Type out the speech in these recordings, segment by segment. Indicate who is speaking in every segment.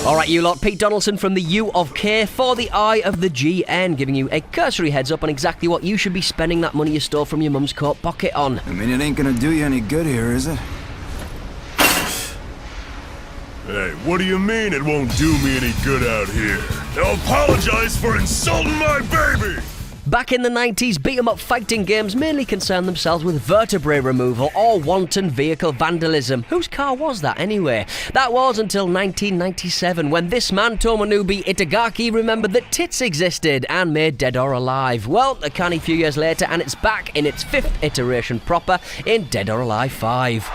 Speaker 1: Alright you lot, Pete Donaldson from the U of K for the I of the GN, giving you a cursory heads up on exactly what you should be spending that money you stole from your mum's coat pocket on.
Speaker 2: I mean, it ain't gonna do you any good here, is it?
Speaker 3: Hey, what do you mean it won't do me any good out here? I'll apologize for insulting my baby!
Speaker 1: Back in the 90s, beat-em-up fighting games mainly concerned themselves with vertebrae removal or wanton vehicle vandalism. Whose car was that anyway? That was until 1997 when this man, Tomonobu Itagaki, remembered that tits existed and made Dead or Alive. Well, a canny few years later and it's back in its 5th iteration proper in Dead or Alive 5.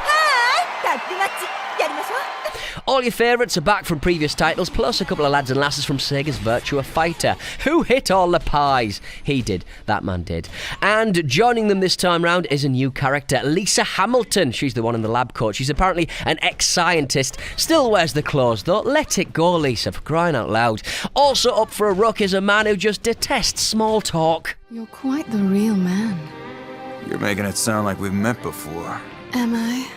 Speaker 1: All your favourites are back from previous titles, plus a couple of lads and lasses from Sega's Virtua Fighter. Who hit all the pies? He did. That man did. And joining them this time round is a new character, Lisa Hamilton. She's the one in the lab coat. She's apparently an ex-scientist. Still wears the clothes, though. Let it go, Lisa, for crying out loud. Also up for a ruck is a man who just detests small talk.
Speaker 4: You're quite the real man.
Speaker 2: You're making it sound like we've met before.
Speaker 4: Am I?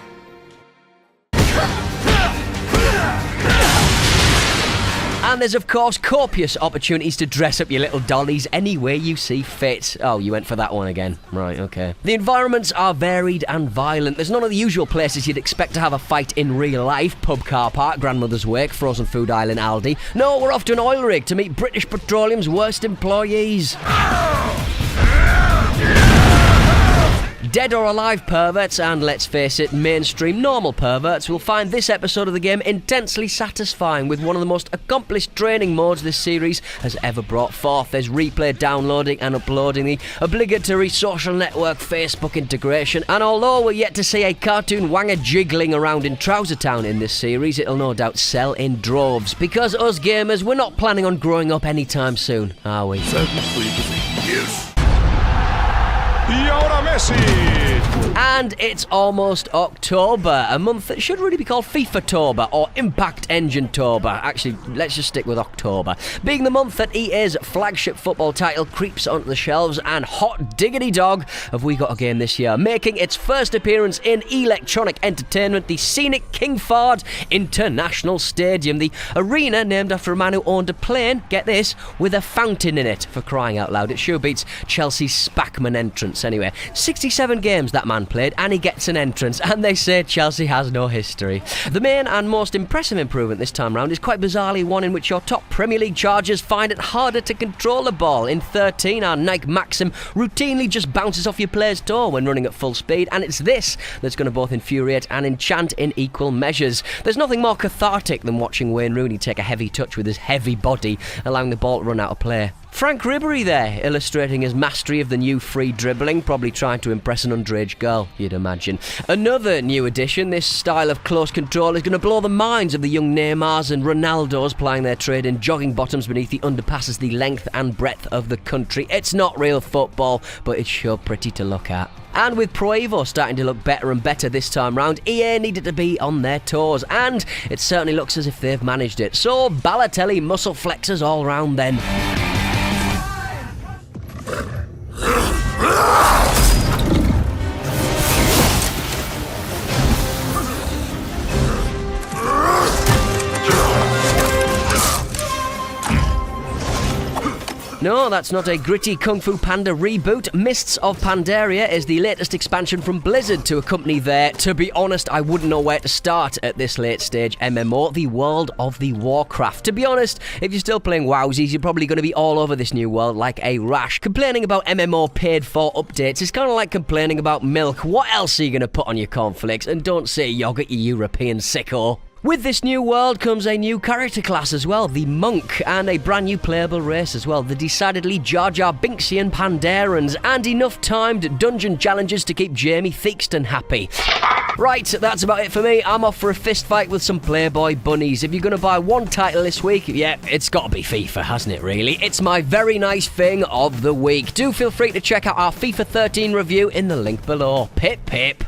Speaker 1: And there's, of course, copious opportunities to dress up your little dollies any way you see fit. Oh, you went for that one again. Right, okay. The environments are varied and violent. There's none of the usual places you'd expect to have a fight in real life. Pub, car park, grandmother's wake, frozen food aisle in Aldi. No, we're off to an oil rig to meet British Petroleum's worst employees. Dead or Alive perverts, and let's face it, mainstream normal perverts, will find this episode of the game intensely satisfying with one of the most accomplished training modes this series has ever brought forth. There's replay downloading and uploading, the obligatory social network Facebook integration, and although we're yet to see a cartoon wanger jiggling around in Trouser Town in this series, it'll no doubt sell in droves, because us gamers, we're not planning on growing up anytime soon, are we?
Speaker 3: Yes.
Speaker 1: And it's almost October, a month that should really be called FIFA-tober or Impact Engine-tober. Actually, let's just stick with October. Being the month that EA's flagship football title creeps onto the shelves, and hot diggity dog have we got a game this year, making its first appearance in electronic entertainment, the scenic King Fahd International Stadium, the arena named after a man who owned a plane, get this, with a fountain in it, for crying out loud. It sure beats Chelsea's Spackman entrance anyway. 67 games that man played and he gets an entrance, and they say Chelsea has no history. The main and most impressive improvement this time round is quite bizarrely one in which your top Premier League chargers find it harder to control the ball. In 13, our Nike Maxim routinely just bounces off your player's toe when running at full speed, and it's this that's going to both infuriate and enchant in equal measures. There's nothing more cathartic than watching Wayne Rooney take a heavy touch with his heavy body, allowing the ball to run out of play. Frank Ribery there, illustrating his mastery of the new free dribbling, probably trying to impress an underage girl, you'd imagine. Another new addition, this style of close control is going to blow the minds of the young Neymars and Ronaldos plying their trade in jogging bottoms beneath the underpasses the length and breadth of the country. It's not real football, but it's sure pretty to look at. And with Pro Evo starting to look better and better this time round, EA needed to be on their toes, and it certainly looks as if they've managed it. So, Balotelli muscle flexors all round then. No, that's not a gritty Kung Fu Panda reboot. Mists of Pandaria is the latest expansion from Blizzard to accompany their, to be honest, I wouldn't know where to start at this late stage MMO, the world of the Warcraft. To be honest, if you're still playing WoWsies, you're probably going to be all over this new world like a rash. Complaining about MMO paid for updates is kind of like complaining about milk. What else are you going to put on your cornflakes? And don't say yogurt, you European sicko. With this new world comes a new character class as well, the Monk, and a brand new playable race as well, the decidedly Jar Jar Binksian Pandarans, and enough timed dungeon challenges to keep Jamie Theakston happy. Right, that's about it for me. I'm off for a fist fight with some Playboy bunnies. If you're going to buy one title this week, yeah, it's got to be FIFA, hasn't it, really? It's my very nice thing of the week. Do feel free to check out our FIFA 13 review in the link below. Pip, pip.